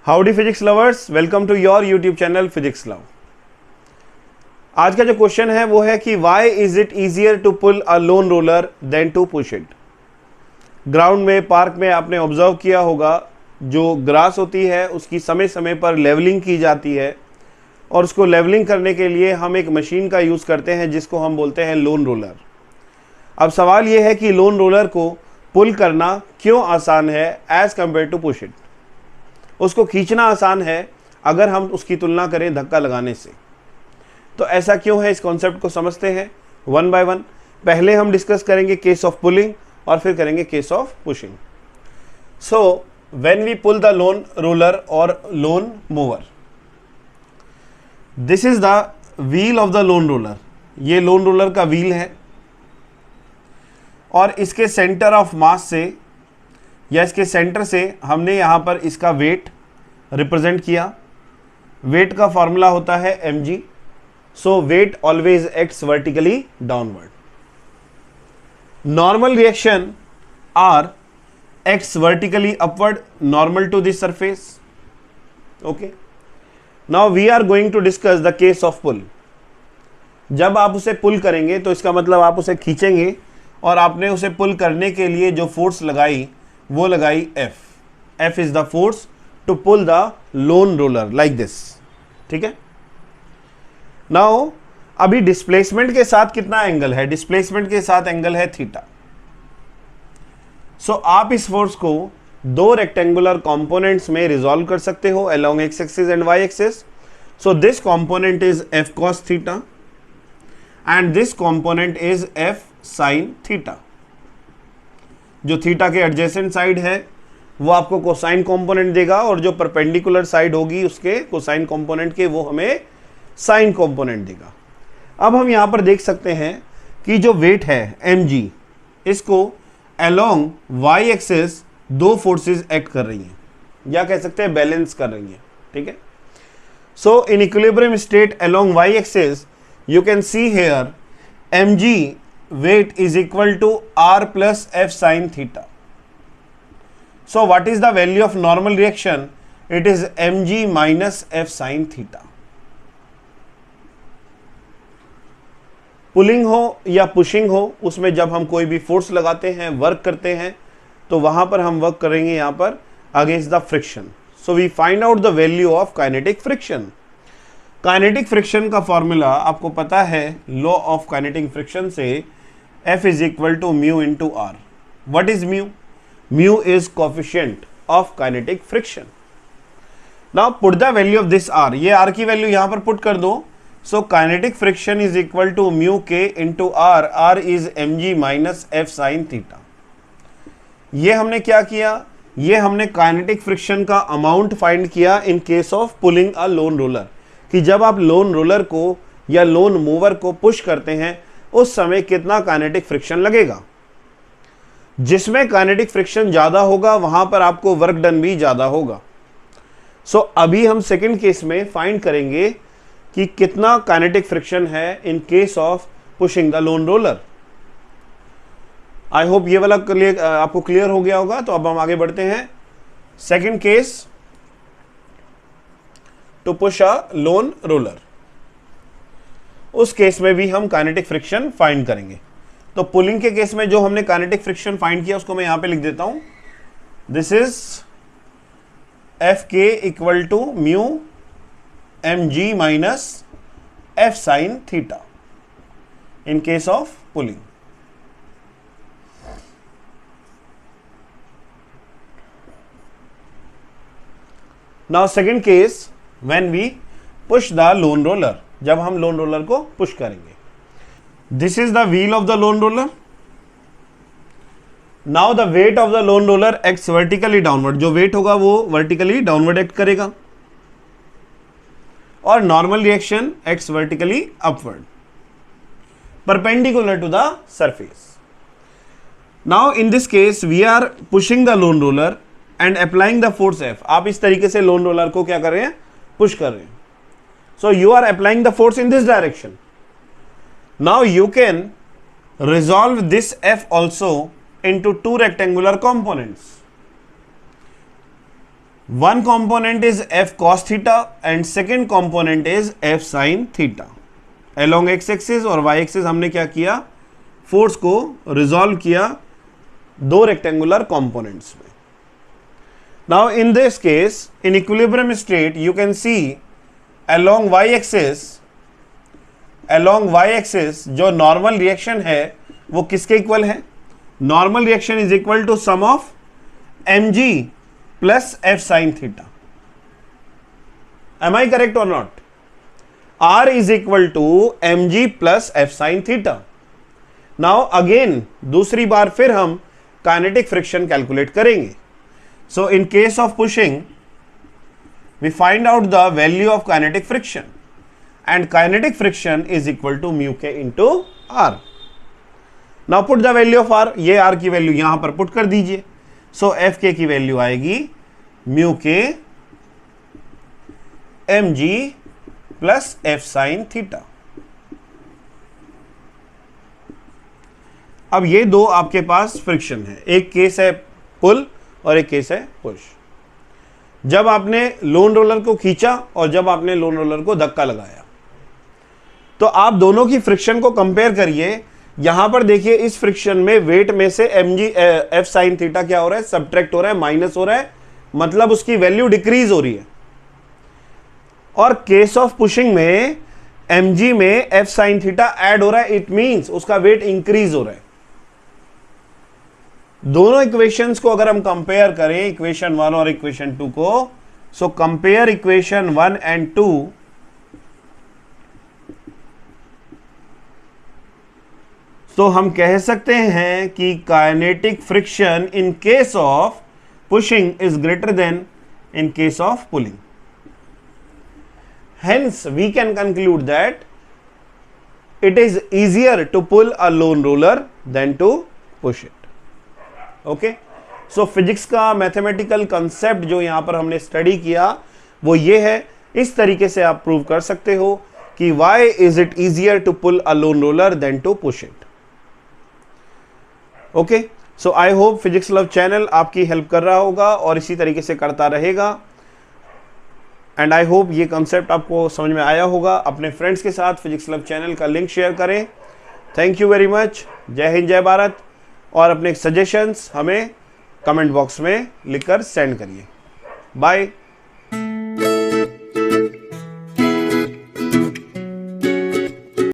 Howdy physics lovers, welcome to your YouTube channel physics love. आज का जो question है वो है कि why is it easier to pull a lawn roller than to push it. Ground में, park में आपने ऑब्जर्व किया होगा, जो ग्रास होती है उसकी समय समय पर लेवलिंग की जाती है और उसको लेवलिंग करने के लिए हम एक मशीन का यूज़ करते हैं जिसको हम बोलते हैं लोन रोलर। अब सवाल ये है कि लोन रोलर को पुल करना क्यों आसान है as compare to push it. उसको खींचना आसान है अगर हम उसकी तुलना करें धक्का लगाने से। तो ऐसा क्यों है, इस कॉन्सेप्ट को समझते हैं वन बाय वन। पहले हम डिस्कस करेंगे केस ऑफ पुलिंग और फिर करेंगे case of pushing. So when we pull the lawn roller और lawn mover, this is the wheel of the lawn roller. ये लोन रोलर का व्हील है और इसके सेंटर ऑफ मास से या इसके सेंटर से हमने यहाँ पर इसका वेट रिप्रेजेंट किया। वेट का फॉर्मूला होता है mg। So weight always acts vertically downward. Normal reaction R acts vertically upward normal to this surface. Okay, now we are going to discuss the case of pull. जब आप उसे पुल करेंगे तो इसका मतलब आप उसे खींचेंगे और आपने उसे पुल करने के लिए जो फोर्स लगाई वो लगाई F। F is the force to pull the lawn roller like this. ठीक है, नाउ अभी डिस्प्लेसमेंट के साथ कितना एंगल है? डिस्प्लेसमेंट के साथ एंगल है थीटा। सो आप इस फोर्स को दो रेक्टेंगुलर कंपोनेंट्स में रिजॉल्व कर सकते हो along X axis and Y axis. So this component is F cos theta and this component is F sin theta. जो थीटा के एडजेसेंट साइड है वो आपको कोसाइन कंपोनेंट देगा और जो परपेंडिकुलर साइड होगी उसके कोसाइन कंपोनेंट के वो हमें साइन कंपोनेंट देगा। अब हम यहां पर देख सकते हैं कि जो वेट है mg, इसको अलोंग y एक्सिस दो फोर्सेस एक्ट कर रही हैं या कह सकते हैं बैलेंस कर रही हैं। ठीक है, so in equilibrium state along y axis you can see here mg weight is equal to r plus f sin theta. So what is the value of normal reaction? It is mg minus f sin theta. Pulling हो या pushing हो, उसमें जब हम कोई भी force लगाते हैं, वर्क करते हैं, तो वहां पर हम वर्क करेंगे यहां पर against the friction. So we find out the value of kinetic friction. Kinetic friction का फॉर्मूला आपको पता है, लॉ ऑफ काइनेटिक फ्रिक्शन से F is equal to mu into R. What is mu? Mu is coefficient of kinetic friction. Now put the value of this R. ये R की value यहां पर put कर दो। So kinetic friction is equal to mu K into R. R is mg minus F sin theta. ये हमने क्या किया? ये हमने काइनेटिक फ्रिक्शन का अमाउंट फाइंड किया इन case of pulling a lawn roller, कि जब आप लोन रोलर को या लोन मूवर को पुश करते हैं उस समय कितना काइनेटिक फ्रिक्शन लगेगा। जिसमें काइनेटिक फ्रिक्शन ज्यादा होगा वहां पर आपको वर्क डन भी ज्यादा होगा। सो अभी हम सेकंड केस में फाइंड करेंगे कि कितना काइनेटिक फ्रिक्शन है इन case of pushing the lawn roller. I hope ये वाला आपको क्लियर हो गया होगा। तो अब हम आगे बढ़ते हैं। Second case, to push a lawn roller. उस केस में भी हम काइनेटिक फ्रिक्शन फाइंड करेंगे। तो पुलिंग के केस में जो हमने काइनेटिक फ्रिक्शन फाइंड किया उसको मैं यहां पे लिख देता हूं। This is F K equal to mu M G minus F sine theta in case of pulling. Now second case, when we push the lawn roller, जब हम लोन रोलर को पुश करेंगे। This is the wheel of the lawn roller. Now the weight of the lawn roller acts vertically downward. जो weight होगा वो vertically downward act करेगा और normal reaction acts vertically upward perpendicular to the surface. Now in this case we are pushing the lawn roller and applying the force F। आप इस तरीके से loan roller को क्या कर रहे हैं? पुश कर रहे हैं। So you are applying the force in this direction. Now you can resolve this F also into two rectangular components. One component is f cos theta and second component is f sin theta. Along x axis और y axis हमने क्या किया, force को resolve किया दो rectangular components में. Now in this case in equilibrium state you can see along y axis जो normal reaction है वो किसके इक्वल है, normal reaction is equal to sum of mg plus f sin theta. Am I correct or not? R is equal to mg plus f sin theta. Now again दूसरी बार फिर हम kinetic friction calculate करेंगे. So in case of pushing we find out the value of kinetic friction and kinetic friction is equal to mu k into R. Now put the value of R. ये R की value यहां पर put कर दीजिए. सो F के की value आएगी mu K M G plus F sine theta. अब ये दो आपके पास फ्रिक्शन है, एक केस है पुल और एक केस है पुश. जब आपने लोन रोलर को खींचा और जब आपने लोन रोलर को धक्का लगाया तो आप दोनों की फ्रिक्शन को कंपेयर करिए. यहां पर देखिए इस फ्रिक्शन में वेट में से mg f sin थीटा क्या हो रहा है, सब्ट्रैक्ट हो रहा है, माइनस हो रहा है, मतलब उसकी वैल्यू डिक्रीज हो रही है. और केस ऑफ पुशिंग में mg में f sin थीटा ऐड हो रहा है, इट मींस उसका वेट इंक्रीज हो रहा है. दोनों इक्वेशंस को अगर हम कंपेयर करें, इक्वेशन 1 और इक्वेशन 2 को, सो कंपेयर इक्वेशन 1 एंड 2. तो हम कह सकते हैं कि kinetic friction in case of pushing is greater than in case of pulling. Hence we can conclude that it is easier to pull a lone roller than to push it. Okay, so physics का mathematical concept जो यहां पर हमने study किया वो ये है. इस तरीके से आप प्रूव कर सकते हो कि why is it easier to pull a lone roller than to push it. Okay, so I hope physics love channel आपकी हेल्प कर रहा होगा और इसी तरीके से करता रहेगा. एंड आई होप ये कंसेप्ट आपको समझ में आया होगा. अपने फ्रेंड्स के साथ फिजिक्स लव चैनल का लिंक शेयर करें. Thank you very much. जय हिंद, जय भारत. और अपने सजेशंस हमें कमेंट बॉक्स में लिखकर सेंड करिए. बाय.